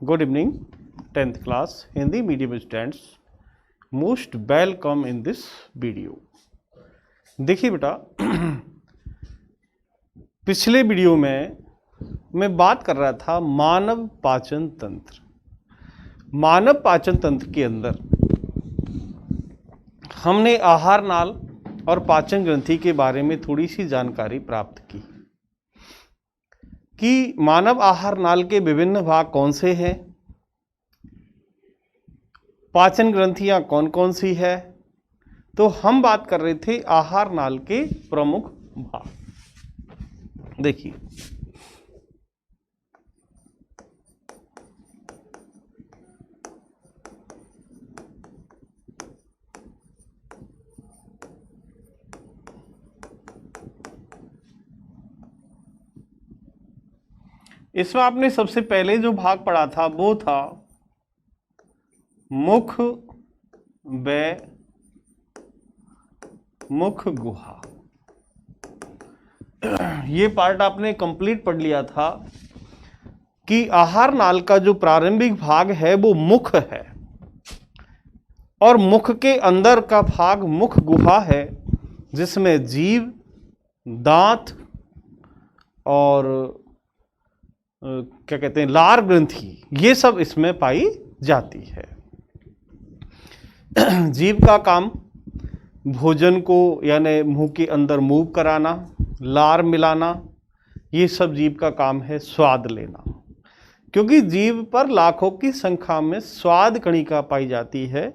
Good evening, 10th class Hindi medium students. Most welcome in this video. देखिए बेटा, पिछले video में मैं बात कर रहा था मानव पाचन तंत्र। मानव पाचन तंत्र के अंदर हमने आहार नाल और पाचन ग्रंथि के बारे में थोड़ी सी जानकारी प्राप्त की कि मानव आहार नाल के विभिन्न भाग कौन से हैं, पाचन ग्रंथियां कौन कौन सी है। तो हम बात कर रहे थे आहार नाल के प्रमुख भाग। देखिए, इसमें आपने सबसे पहले जो भाग पढ़ा था वो था मुख व मुख गुहा। ये पार्ट आपने कंप्लीट पढ़ लिया था कि आहार नाल का जो प्रारंभिक भाग है वो मुख है और मुख के अंदर का भाग मुख गुहा है, जिसमें जीभ, दांत और क्या कहते हैं लार ग्रंथि, ये सब इसमें पाई जाती है। जीभ का काम भोजन को यानी मुंह के अंदर मूव कराना, लार मिलाना, ये सब जीभ का काम है। स्वाद लेना, क्योंकि जीभ पर लाखों की संख्या में स्वाद कणिका पाई जाती है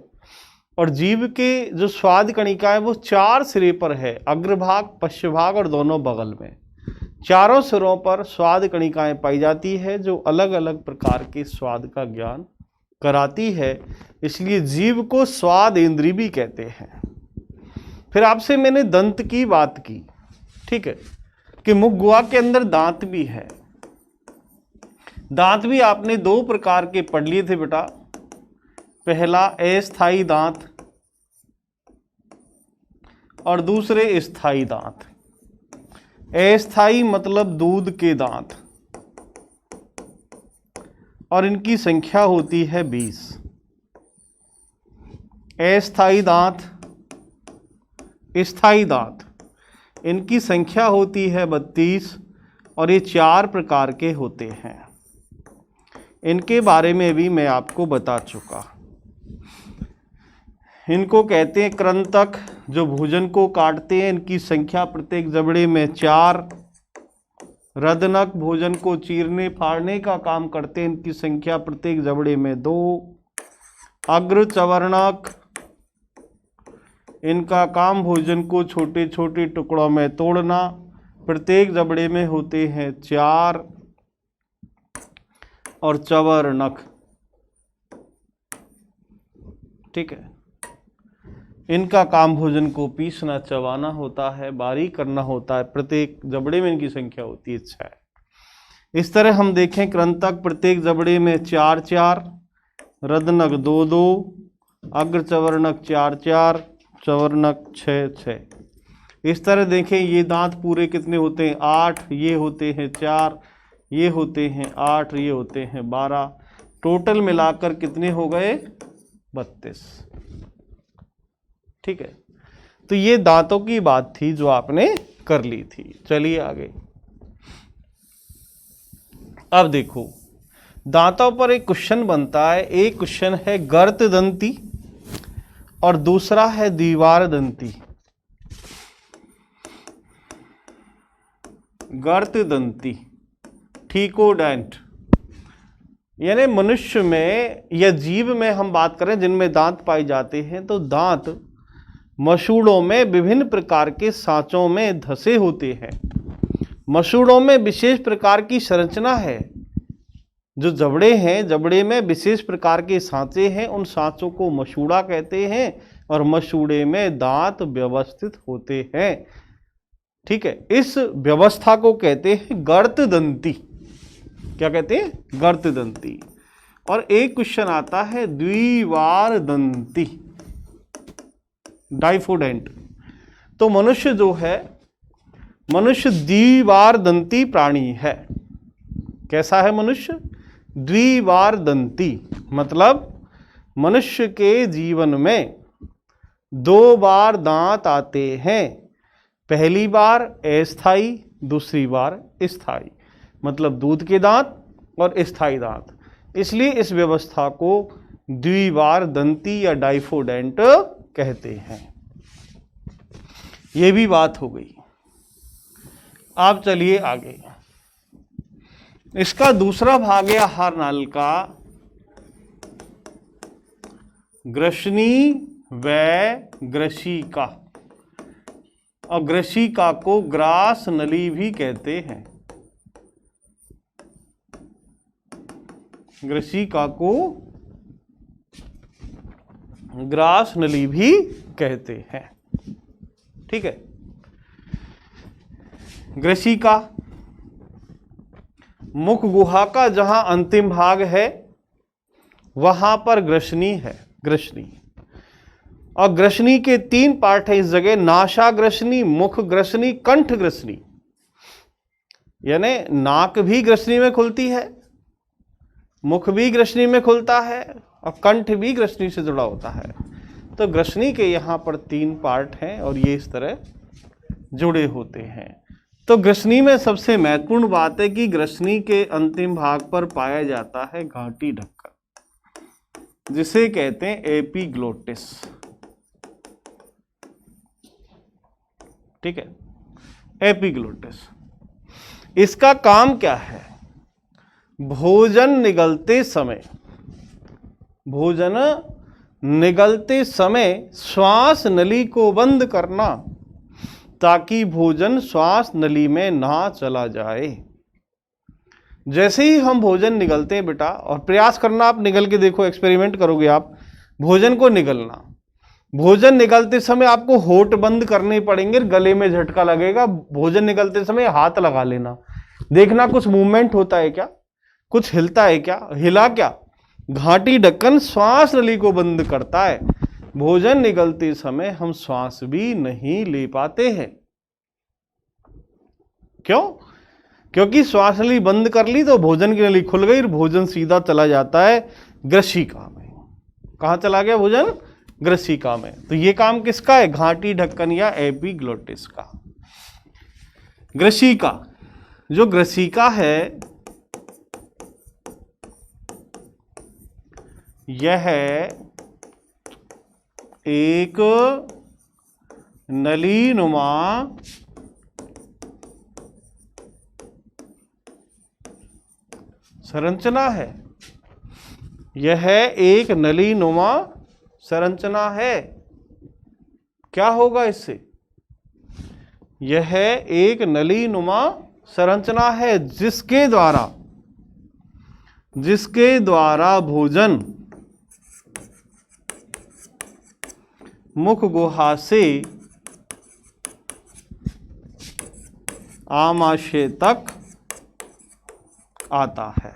और जीभ के जो स्वाद कणिका है वो 4 सिरे पर है, अग्रभाग, पश्चभाग और दोनों बगल में। चारों सिरों पर स्वाद कणिकाएं पाई जाती है जो अलग अलग प्रकार के स्वाद का ज्ञान कराती है, इसलिए जीभ को स्वाद इंद्रिय भी कहते हैं। फिर आपसे मैंने दंत की बात की, ठीक है, कि मुख गुहा के अंदर दांत भी है। दांत भी आपने 2 प्रकार के पढ़ लिए थे बेटा। पहला अस्थाई दांत और दूसरे स्थाई दांत। अस्थाई मतलब दूध के दांत और इनकी संख्या होती है 20। अस्थाई दांत, स्थाई दांत, इनकी संख्या होती है 32 और ये 4 प्रकार के होते हैं। इनके बारे में भी मैं आपको बता चुका। इनको कहते हैं कृंतक, जो भोजन को काटते हैं। इनकी संख्या प्रत्येक जबड़े में 4। रदनक, भोजन को चीरने फाड़ने का काम करते हैं। इनकी संख्या प्रत्येक जबड़े में 2। अग्र चवर्णक, इनका काम भोजन को छोटे छोटे टुकड़ों में तोड़ना, प्रत्येक जबड़े में होते हैं 4। और चवर्णक, ठीक है, इनका काम भोजन को पीसना, चबाना होता है, बारीक करना होता है। प्रत्येक जबड़े में इनकी संख्या होती है 6। इस तरह हम देखें, कृंतक प्रत्येक जबड़े में 4-4, रदनक 2-2, अग्र चवर्णक 4-4, चवर्णक 6-6। इस तरह देखें, ये दांत पूरे कितने होते हैं? 8, ये होते हैं 4, ये होते हैं 8, ये होते हैं 12। टोटल मिलाकर कितने हो गए? 32। ठीक है, तो ये दांतों की बात थी जो आपने कर ली थी। चलिए आगे। अब देखो, दांतों पर एक क्वेश्चन बनता है। एक क्वेश्चन है गर्त दंती और दूसरा है दीवार दंती। गर्त दंती, ठीकोडेंट, यानी मनुष्य में या जीव में हम बात करें जिनमें दांत पाए जाते हैं, तो दांत मसूड़ों में विभिन्न प्रकार के सांचों में धसे होते हैं। मसूड़ों में विशेष प्रकार की संरचना है। जो जबड़े हैं, जबड़े में विशेष प्रकार के सांचे हैं, उन सांचों को मसूड़ा कहते हैं और मसूड़े में दांत व्यवस्थित होते हैं। ठीक है, इस व्यवस्था को कहते हैं गर्त दंती। क्या कहते हैं? गर्त दंती। और एक क्वेश्चन आता है द्विवार दंती, डाइफोडेंट। तो मनुष्य जो है, मनुष्य द्विवार दंती प्राणी है। कैसा है मनुष्य? द्विबार दंती, मतलब मनुष्य के जीवन में 2 बार दांत आते हैं। पहली बार अस्थाई, दूसरी बार स्थाई, मतलब दूध के दांत और स्थाई दांत। इसलिए इस व्यवस्था को द्विबार दंती या डाइफोडेंट कहते हैं। यह भी बात हो गई। आप चलिए आगे। इसका दूसरा भाग है आहार नाल का ग्रसनी व ग्रसिका, और ग्रसिका को ग्रास नली भी कहते हैं। ग्रसिका को ग्रास नली भी कहते हैं। ठीक है। ग्रसिका मुख गुहा का जहां अंतिम भाग है वहां पर ग्रसनी है, ग्रसनी। और ग्रसनी के 3 पार्ट है इस जगह, नासा ग्रसनी, मुख ग्रसनी, कंठ ग्रसनी। यानी नाक भी ग्रसनी में खुलती है, मुख भी ग्रसनी में खुलता है और कंठ भी ग्रसनी से जुड़ा होता है। तो ग्रसनी के यहाँ पर 3 पार्ट हैं और ये इस तरह जुड़े होते हैं। तो ग्रसनी में सबसे महत्वपूर्ण बात है कि ग्रसनी के अंतिम भाग पर पाया जाता है घाटी ढक्कन, जिसे कहते हैं एपिग्लोटिस। ठीक है, एपिग्लोटिस। इसका काम क्या है? भोजन निगलते समय, भोजन निगलते समय श्वास नली को बंद करना, ताकि भोजन श्वास नली में ना चला जाए। जैसे ही हम भोजन निगलते हैं बेटा, और प्रयास करना, आप निगल के देखो, एक्सपेरिमेंट करोगे आप, भोजन को निगलना। भोजन निगलते समय आपको होठ बंद करने पड़ेंगे, गले में झटका लगेगा। भोजन निगलते समय हाथ लगा लेना, देखना कुछ मूवमेंट होता है क्या, कुछ हिलता है क्या, हिला क्या? घाटी ढक्कन श्वास नली को बंद करता है। भोजन निगलते समय हम श्वास भी नहीं ले पाते हैं। क्यों? क्योंकि श्वास नली बंद कर ली तो भोजन की नली खुल गई और भोजन सीधा चला जाता है ग्रसिका में। कहां चला गया भोजन? ग्रसिका में। तो ये काम किसका है? घाटी ढक्कन या एपिग्लोटिस का। ग्रसिका, जो ग्रसिका है यह एक नलीनुमा संरचना है। यह एक नलीनुमा संरचना है। क्या होगा इससे? यह एक नलीनुमा संरचना है जिसके द्वारा भोजन मुख गुहा से आमाशय तक आता है।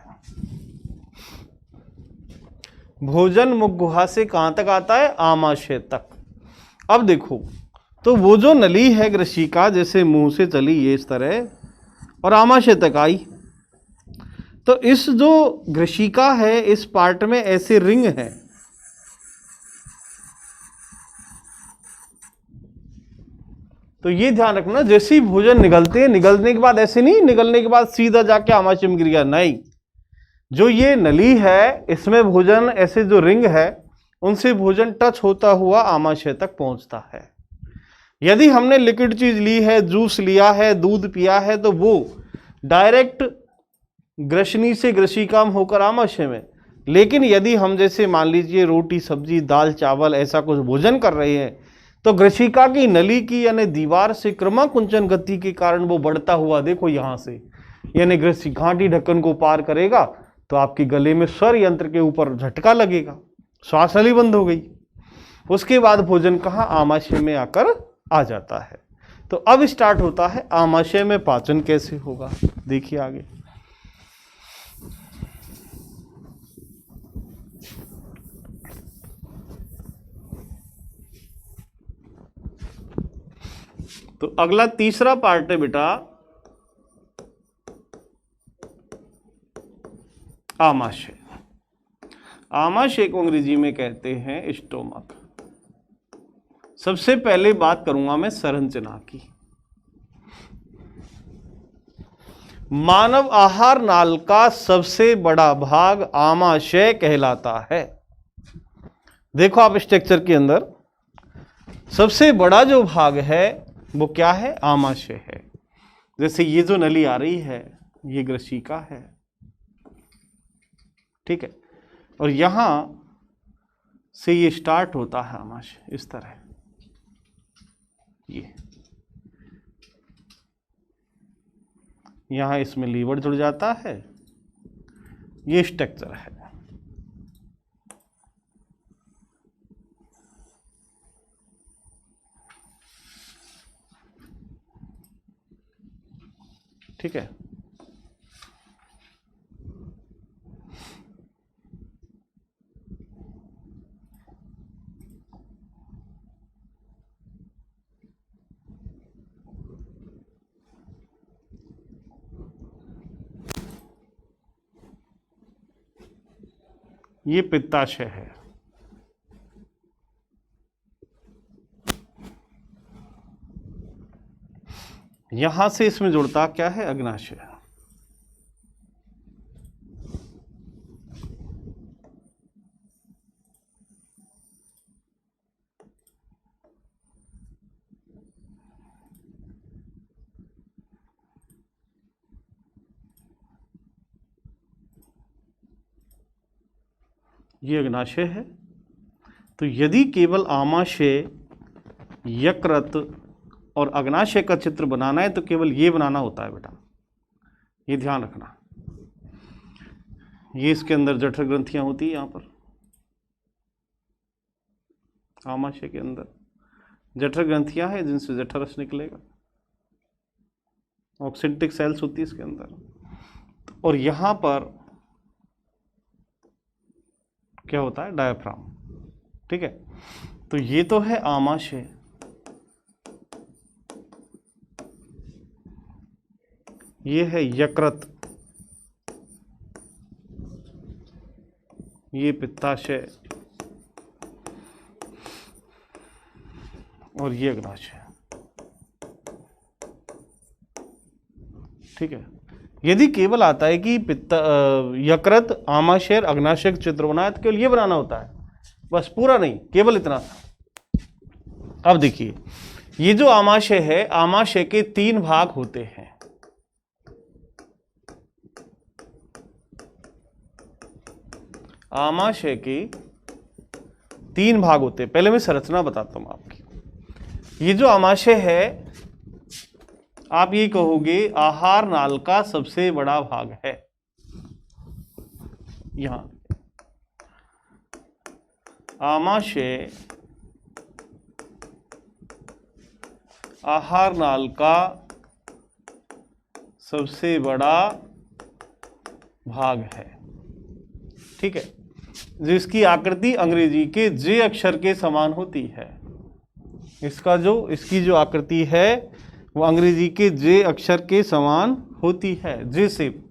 भोजन मुख गुहा से कहां तक आता है? आमाशय तक। अब देखो, तो वो जो नली है ग्रसिका, जैसे मुंह से चली ये इस तरह और आमाशय तक आई, तो इस जो ग्रसिका है इस पार्ट में ऐसे रिंग है। तो ये ध्यान रखना, जैसे ही भोजन निगलते हैं, निगलने के बाद ऐसे नहीं, निगलने के बाद सीधा जाके आमाशय में गिर गया, नहीं। जो ये नली है इसमें भोजन, ऐसे जो रिंग है उनसे भोजन टच होता हुआ आमाशय तक पहुंचता है। यदि हमने लिक्विड चीज ली है, जूस लिया है, दूध पिया है, तो वो डायरेक्ट ग्रसनी से ग्रसिका में होकर आमाशय में। लेकिन यदि हम जैसे मान लीजिए रोटी सब्जी दाल चावल ऐसा कुछ भोजन कर रहे हैं, तो ग्रसिका की नली की यानी दीवार से क्रमाकुंचन गति के कारण वो बढ़ता हुआ, देखो यहां से, यानी घाटी ढक्कन को पार करेगा तो आपके गले में स्वर यंत्र के ऊपर झटका लगेगा, श्वास नली बंद हो गई। उसके बाद भोजन कहाँ? आमाशय में आकर आ जाता है। तो अब स्टार्ट होता है आमाशय में पाचन कैसे होगा, देखिए आगे। तो अगला तीसरा पार्ट है बेटा आमाशय। आमाशय को अंग्रेजी में कहते हैं स्टोमक। सबसे पहले बात करूंगा मैं संरचना की। मानव आहार नाल का सबसे बड़ा भाग आमाशय कहलाता है। देखो आप स्ट्रक्चर के अंदर सबसे बड़ा जो भाग है वो क्या है? आमाशय है। जैसे ये जो नली आ रही है ये ग्रसिका है, ठीक है, और यहां से ये स्टार्ट होता है आमाशय इस तरह, ये यहां इसमें लीवर जुड़ जाता है, ये स्ट्रक्चर है। ठीक है, ये पित्ताशय है। यहां से इसमें जुड़ता क्या है? अग्नाशय। ये अग्नाशय है। तो यदि केवल आमाशय, यकृत और अग्नाशय का चित्र बनाना है तो केवल ये बनाना होता है बेटा, ये ध्यान रखना। ये इसके अंदर जठर ग्रंथियां होती है, यहां पर आमाशय के अंदर जठर ग्रंथियां हैं जिनसे जठर रस निकलेगा। ऑक्सिंटिक सेल्स होती है इसके अंदर, और यहां पर क्या होता है? डायाफ्राम। ठीक है, तो ये तो है आमाशय। ये है यकृत, ये पित्ताशय और ये अग्नाशय। ठीक है, यदि केवल आता है कि यकृत, आमाशय, अग्नाशय का चित्र बनाए तो केवल ये बनाना होता है, बस, पूरा नहीं, केवल इतना था। अब देखिए, ये जो आमाशय है, आमाशय के 3 भाग होते हैं। आमाशय के 3 भाग होते हैं। पहले मैं संरचना बताता हूं आपकी। ये जो आमाशय है, आप ये कहोगे आहार नाल का सबसे बड़ा भाग है। यहां आमाशय आहार नाल का सबसे बड़ा भाग है। ठीक है, जिसकी आकृति अंग्रेजी के जे अक्षर के समान होती है। इसकी जो आकृति है वो अंग्रेजी के जे अक्षर के समान होती है, जे शेप।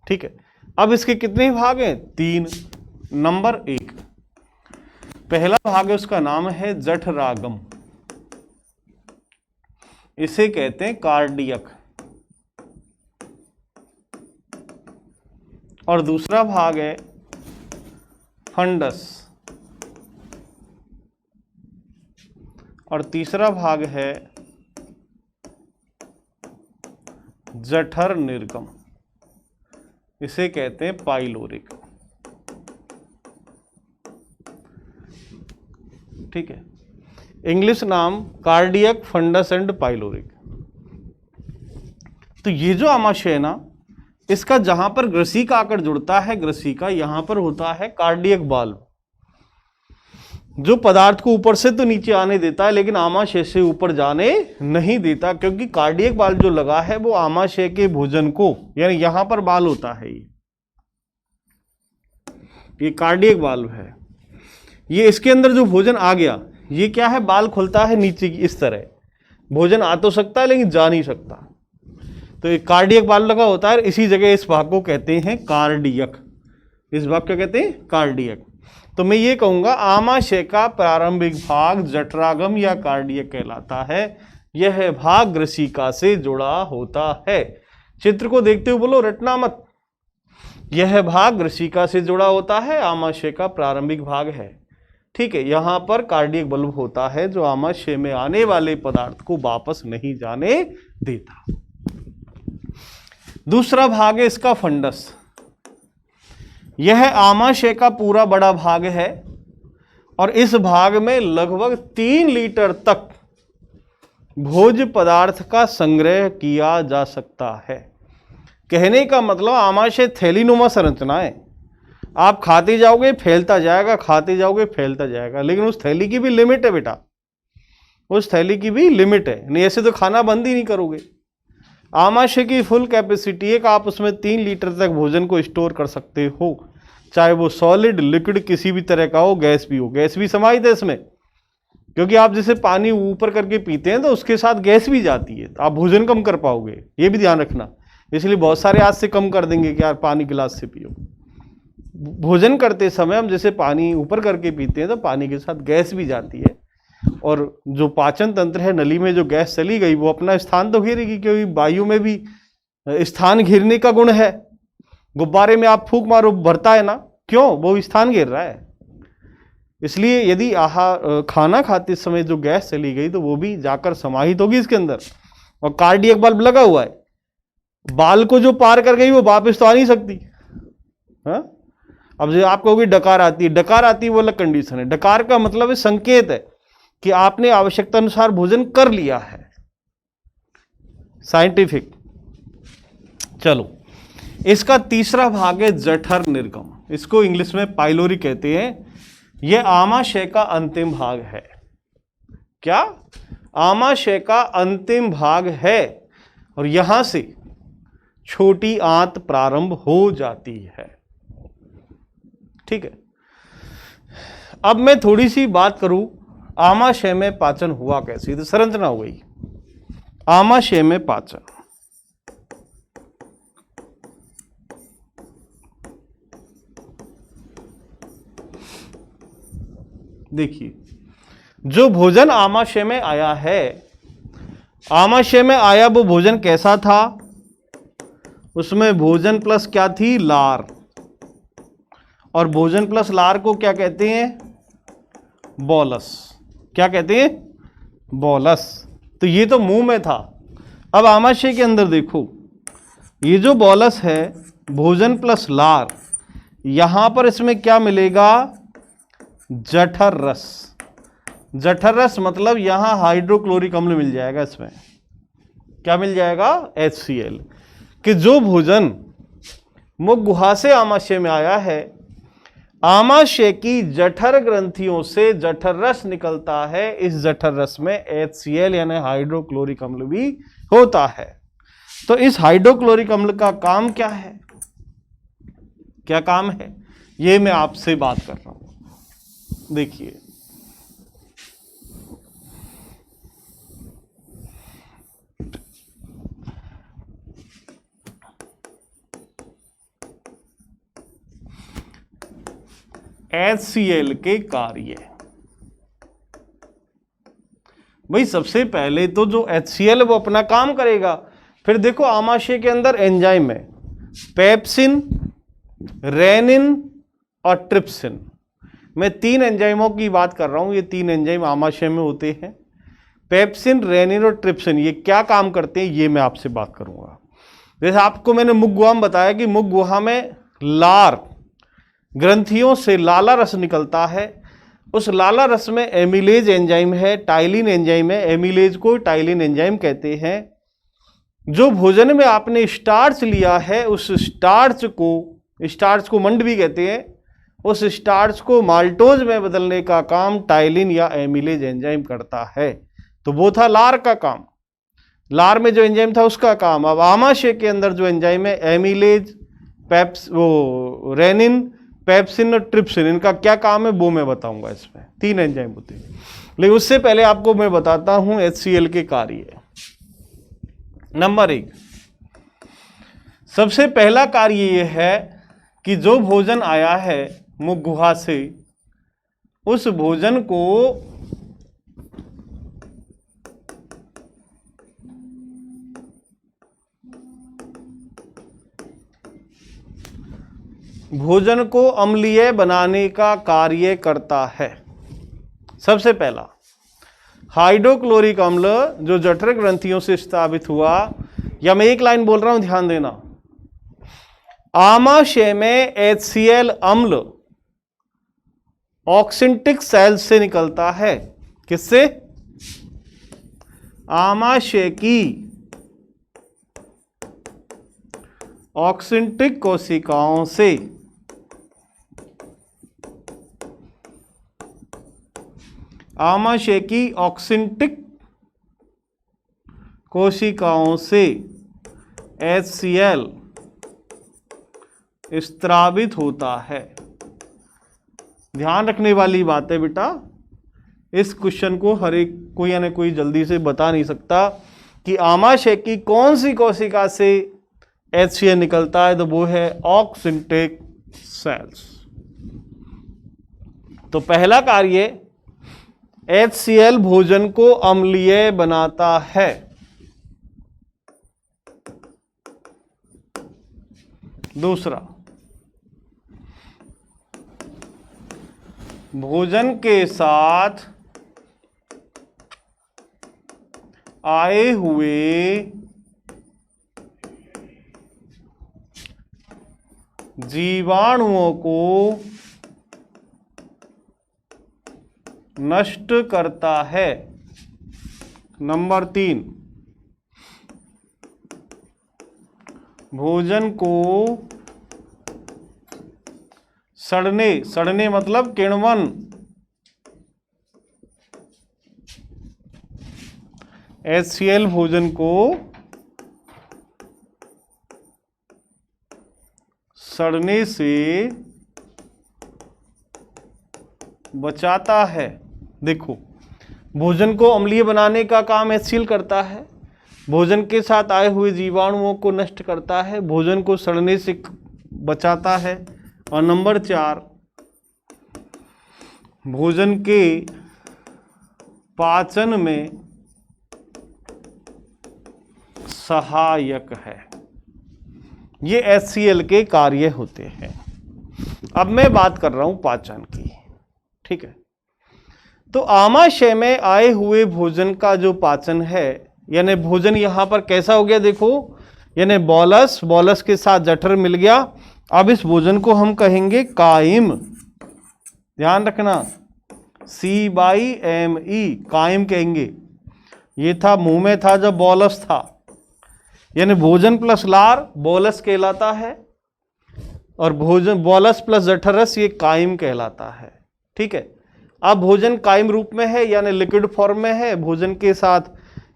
ठीक है, अब इसके कितने भाग हैं? 3। नंबर 1, पहला भाग है, उसका नाम है जठरागम, इसे कहते हैं कार्डियक। और दूसरा भाग है फंडस, और तीसरा भाग है जठर निर्गम, इसे कहते हैं पाइलोरिक। ठीक है, इंग्लिश नाम कार्डियक, फंडस एंड पाइलोरिक। तो ये जो आमाशय है ना, इसका जहां पर ग्रसिका आकर जुड़ता है, ग्रसिका यहां पर होता है कार्डियक वाल्व, जो पदार्थ को ऊपर से तो नीचे आने देता है लेकिन आमाशय से ऊपर जाने नहीं देता, क्योंकि कार्डियक वाल्व जो लगा है वो आमाशय के भोजन को, यानी यहां पर बाल होता है, ये कार्डियक वाल्व है। ये इसके अंदर जो भोजन आ गया, ये क्या है? बाल खुलता है नीचे की इस तरह, भोजन आ तो सकता है लेकिन जा नहीं सकता। तो एक कार्डियक वाल्व लगा होता है, इसी जगह इस भाग को कहते हैं कार्डियक। इस भाग क्या कहते हैं? कार्डियक। तो मैं ये कहूंगा आमाशय का प्रारंभिक भाग जठरागम या कार्डियक कहलाता है। यह भाग ग्रसिका से जुड़ा होता है। चित्र को देखते हुए बोलो, रटना मत। यह भाग ग्रसिका से जुड़ा होता है, आमाशय का प्रारंभिक भाग है। ठीक है, यहां पर कार्डियक बल्ब होता है जो आमाशय में आने वाले पदार्थ को वापस नहीं जाने देता। दूसरा भाग है इसका फंडस। यह आमाशय का पूरा बड़ा भाग है और इस भाग में लगभग 3 लीटर तक भोज्य पदार्थ का संग्रह किया जा सकता है। कहने का मतलब आमाशय थैलीनुमा संरचना है। आप खाते जाओगे फैलता जाएगा, खाते जाओगे फैलता जाएगा, लेकिन उस थैली की भी लिमिट है बेटा, उस थैली की भी लिमिट है। नहीं ऐसे तो खाना बंद ही नहीं करोगे। आमाशय की फुल कैपेसिटी है कि आप उसमें 3 लीटर तक भोजन को स्टोर कर सकते हो, चाहे वो सॉलिड लिक्विड किसी भी तरह का हो, गैस भी हो। गैस भी समाहित है इसमें, क्योंकि आप जैसे पानी ऊपर करके पीते हैं तो उसके साथ गैस भी जाती है, तो आप भोजन कम कर पाओगे, ये भी ध्यान रखना। इसलिए बहुत सारे आज से कम कर देंगे कि यार पानी गिलास से पियो। भोजन करते समय हम जैसे पानी ऊपर करके पीते हैं तो पानी के साथ गैस भी जाती है, और जो पाचन तंत्र है, नली में जो गैस चली गई वो अपना स्थान तो घेरेगी, क्योंकि वायु में भी स्थान घेरने का गुण है। गुब्बारे में आप फूंक मारो, भरता है ना, क्यों? वो स्थान घेर रहा है। इसलिए यदि खाना खाते समय जो गैस चली गई तो वो भी जाकर समाहित होगी इसके अंदर। और कार्डियक बल्ब लगा हुआ है, बाल को जो पार कर गई वो वापस तो आ नहीं सकती। हाँ, अब जो आप कहोगे डकार आती है, डकार आती है वो अलग कंडीशन है। डकार का मतलब है संकेत है कि आपने आवश्यकता अनुसार भोजन कर लिया है, साइंटिफिक। चलो, इसका तीसरा भाग है जठर निर्गम। इसको इंग्लिश में पाइलोरी कहते हैं। यह आमाशय का अंतिम भाग है। क्या? आमाशय का अंतिम भाग है, और यहां से छोटी आंत प्रारंभ हो जाती है। ठीक है, अब मैं थोड़ी सी बात करूं आमाशय में पाचन हुआ कैसे। तो संरचना हो गई आमाशय में पाचन। देखिए, जो भोजन आमाशय में आया है, आमाशय में आया वो भोजन कैसा था? उसमें भोजन प्लस क्या थी? लार। और भोजन प्लस लार को क्या कहते हैं? बोलस। क्या कहते हैं? बोलस। तो ये तो मुंह में था। अब आमाशय के अंदर देखो, ये जो बोलस है, भोजन प्लस लार, यहां पर इसमें क्या मिलेगा? जठर रस। जठर रस मतलब यहां हाइड्रोक्लोरिक अम्ल मिल जाएगा। इसमें क्या मिल जाएगा? HCl। कि जो भोजन मुख गुहा से आमाशय में आया है, आमाशय की जठर ग्रंथियों से जठर रस निकलता है। इस जठर रस में HCl यानी हाइड्रोक्लोरिक अम्ल भी होता है। तो इस हाइड्रोक्लोरिक अम्ल का काम क्या है? क्या काम है, ये मैं आपसे बात कर रहा हूं। देखिए, HCl के कार्य। भाई सबसे पहले तो जो HCl वो अपना काम करेगा। फिर देखो आमाशय के अंदर एंजाइम है, पेप्सिन, रेनिन और ट्रिप्सिन। मैं 3 एंजाइमों की बात कर रहा हूं। ये 3 एंजाइम आमाशय में होते हैं, पेप्सिन, रेनिन और ट्रिप्सिन। ये क्या काम करते हैं ये मैं आपसे बात करूंगा। जैसे आपको मैंने मुख गुहा में बताया कि मुख गुहा में लार ग्रंथियों से लाला रस निकलता है। उस लाला रस में एमिलेज एंजाइम है, टाइलिन एंजाइम है। एमिलेज को टाइलिन एंजाइम कहते हैं। जो भोजन में आपने स्टार्च लिया है, उस स्टार्च को मंड भी कहते हैं, उस स्टार्च को माल्टोज में बदलने का काम टाइलिन या एमिलेज एंजाइम करता है। तो वो था लार का काम, लार में जो एंजाइम था उसका काम। अब आमाशय के अंदर जो एंजाइम है, एमिलेज, रेनिन, पेप्सिन और ट्रिप्सिन, इनका क्या काम है वो मैं बताऊंगा। इसमें 3 एंजाइम होते हैं, लेकिन उससे पहले आपको मैं बताता हूं HCl के कार्य। नंबर 1, सबसे पहला कार्य यह है कि जो भोजन आया है मुख गुहा से, उस भोजन को अम्लीय बनाने का कार्य करता है। सबसे पहला हाइड्रोक्लोरिक अम्ल जो जठर ग्रंथियों से स्थापित हुआ, या मैं एक लाइन बोल रहा हूं, ध्यान देना। आमाशय में HCl अम्ल ऑक्सिंटिक सेल्स से निकलता है। किससे? आमाशय की ऑक्सिंटिक कोशिकाओं से। आमाशय की ऑक्सिंटिक कोशिकाओं से HCl स्त्रावित होता है। ध्यान रखने वाली बात है बेटा, इस क्वेश्चन को हर एक कोई या न कोई जल्दी से बता नहीं सकता कि आमाशय की कौन सी कोशिका से HCl निकलता है, तो वो है ऑक्सिंटिक सेल्स। तो पहला कार्य, HCl भोजन को अम्लीय बनाता है। दूसरा, भोजन के साथ आए हुए जीवाणुओं को नष्ट करता है। नंबर 3, भोजन को सड़ने मतलब किण्वन, HCl भोजन को सड़ने से बचाता है। देखो, भोजन को अम्लीय बनाने का काम HCl करता है, भोजन के साथ आए हुए जीवाणुओं को नष्ट करता है, भोजन को सड़ने से बचाता है, और नंबर 4, भोजन के पाचन में सहायक है। ये HCl के कार्य होते हैं। अब मैं बात कर रहा हूं पाचन की, ठीक है। तो आमाशय में आए हुए भोजन का जो पाचन है, यानी भोजन यहां पर कैसा हो गया, देखो, यानी बॉलस के साथ जठर मिल गया। अब इस भोजन को हम कहेंगे कायम। ध्यान रखना, CYME, कायम कहेंगे। ये था मुंह में था जब बॉलस था, यानी भोजन प्लस लार बॉलस कहलाता है, और भोजन बॉलस प्लस जठरस ये कायम कहलाता है। ठीक है। अब भोजन कायम रूप में है, यानी लिक्विड फॉर्म में है। भोजन के साथ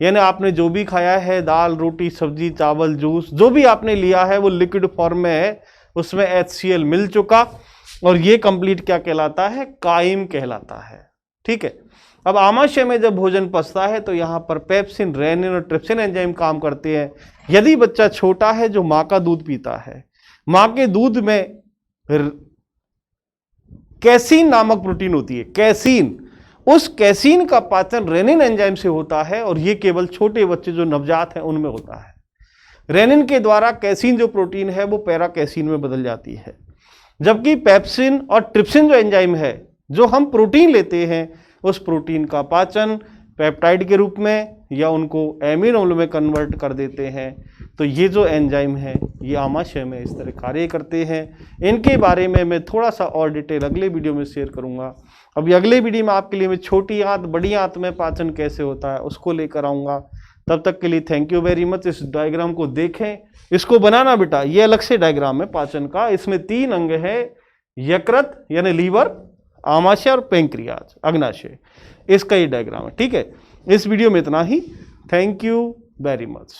यानी आपने जो भी खाया है, दाल रोटी सब्जी चावल जूस जो भी आपने लिया है वो लिक्विड फॉर्म में है, उसमें HCl मिल चुका, और ये कंप्लीट क्या कहलाता है, कायम कहलाता है। ठीक है। अब आमाशय में जब भोजन पचता है तो यहाँ पर पेप्सिन, रेनिन और ट्रिप्सिन एंजाइम काम करते हैं। यदि बच्चा छोटा है जो माँ का दूध पीता है, माँ के दूध में कैसीन नामक प्रोटीन होती है, कैसीन, उस कैसीन का पाचन रेनिन एंजाइम से होता है, और ये केवल छोटे बच्चे जो नवजात हैं उनमें होता है। रेनिन के द्वारा कैसीन जो प्रोटीन है वो पैरा कैसीन में बदल जाती है, जबकि पेप्सिन और ट्रिप्सिन जो एंजाइम है, जो हम प्रोटीन लेते हैं, उस प्रोटीन का पाचन पेप्टाइड के रूप में या उनको एमिनो में कन्वर्ट कर देते हैं। तो ये जो एंजाइम है ये आमाशय में इस तरह कार्य करते हैं। इनके बारे में मैं थोड़ा सा और डिटेल अगले वीडियो में शेयर करूंगा। अभी अगले वीडियो में आपके लिए मैं छोटी आंत बड़ी आंत में पाचन कैसे होता है उसको लेकर आऊँगा। तब तक के लिए थैंक यू वेरी मच। इस डायग्राम को देखें, इसको बनाना बेटा, ये अलग से डायग्राम है पाचन का। इसमें 3 अंग है, यकृत यानी लीवर, आमाशय और पैंक्रियाज अग्नाशय, इसका ये डायग्राम है। ठीक है। इस वीडियो में इतना ही। Thank you very much.